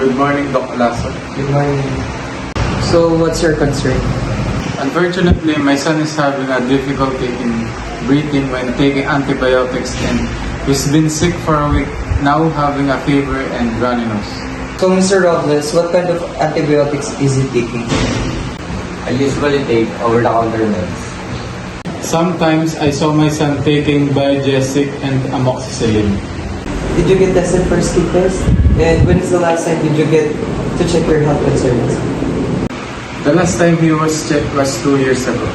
Good morning, Doc Lasso. Good morning. So, what's your concern? Unfortunately, my son is having a difficulty in breathing when taking antibiotics, and he's been sick for a week, now having a fever and runny nose. So, Mr. Robles, what kind of antibiotics is he taking? I usually take over-the-counter meds. Sometimes I saw my son taking Biogesic and amoxicillin. Did you get tested for skin test? And when is the last time did you get to check your health concerns? The last time he was checked was 2 years ago.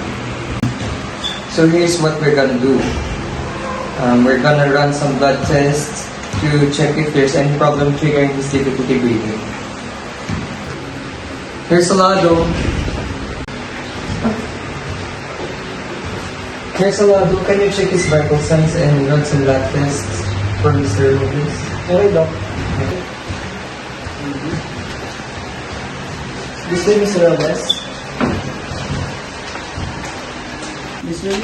So here's what we're gonna do. We're gonna run some blood tests to check if there's any problem triggering his difficulty breathing. Here's Salado. Here's Salado. Can you check his vital signs and run some blood tests for Mr. Robles? Okay, Doc. This way, Mr. Robles. This way.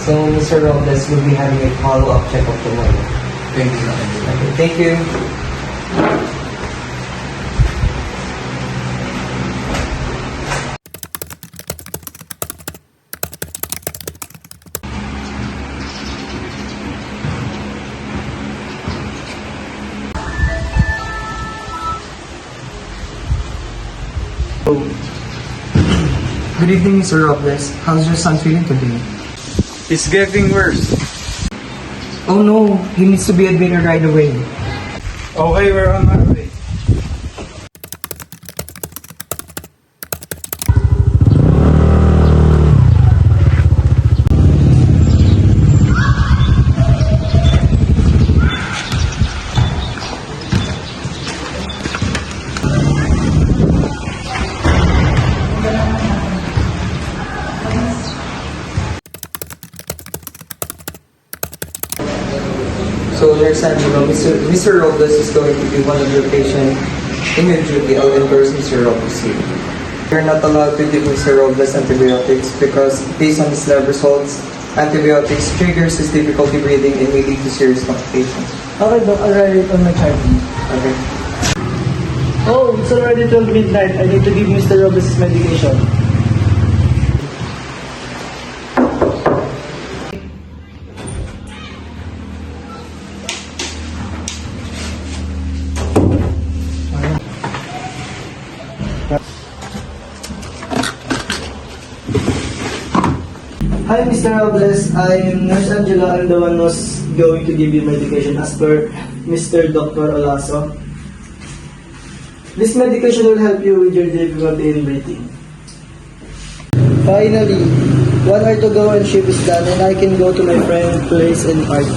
So Mr. Robles will be having a follow-up checkup tomorrow. Thank you. Okay, thank you. Good evening, Mr. Robles. How's your son feeling today? It's getting worse. Oh no, he needs to be admitted right away. Okay, we're on our way. So, Nurse Angelo, Mr. Robles is going to be one of your patients in your duty. I'll endorse Mr. Robles here. You're not allowed to give Mr. Robles antibiotics because based on his lab results, antibiotics triggers his difficulty breathing and may lead to serious complications. Okay, Doc. I'll write it on my chart. Okay. Oh, it's already 12 midnight. I need to give Mr. Robles his medication. Hi, Mr. Robles. I'm Nurse Angela. I'm the one who's going to give you medication as per Mr. Dr. Olaso. This medication will help you with your difficulty in breathing. Finally, 1 hour to go and shift is done and I can go to my friend's place and party.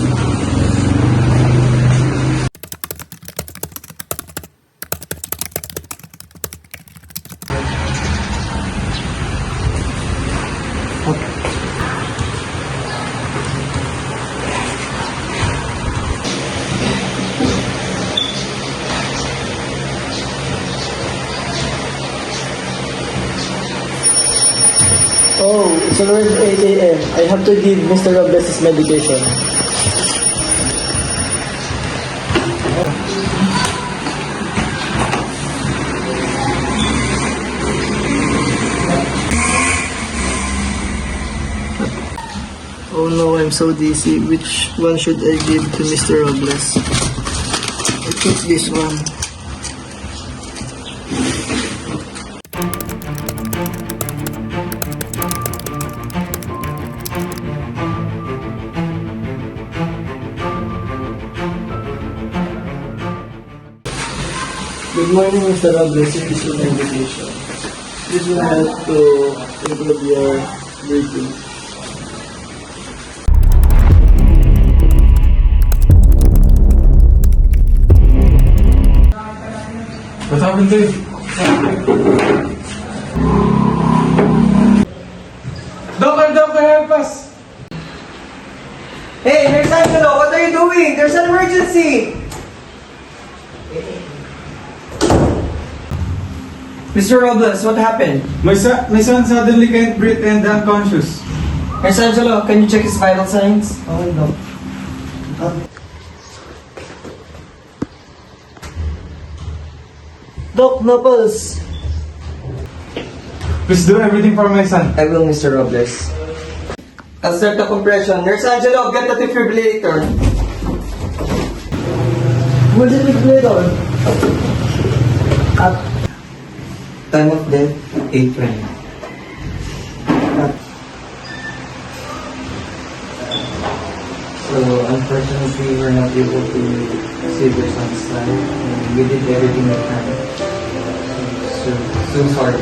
Oh, it's already 8 a.m. I have to give Mr. Robles his medication. Oh no, I'm so dizzy. Which one should I give to Mr. Robles? I think this one. Good morning, Mr. Robles. Here is your medication. This will help to improve your breathing. What happened to you? Doctor, help us! Hey, Nurse Angelo, what are you doing? There's an emergency! Mr. Robles, what happened? My son suddenly can't breathe and unconscious. Nurse Angelo, can you check his vital signs? Oh, no. Doc, no pulse. Please do everything for my son. I will, Mr. Robles. I'll start the compression. Nurse Angelo, get the defibrillator. Where's the defibrillator? At Time of death, 8:20. So, unfortunately, we're not able to save your son's life. And we did everything we can. So sorry.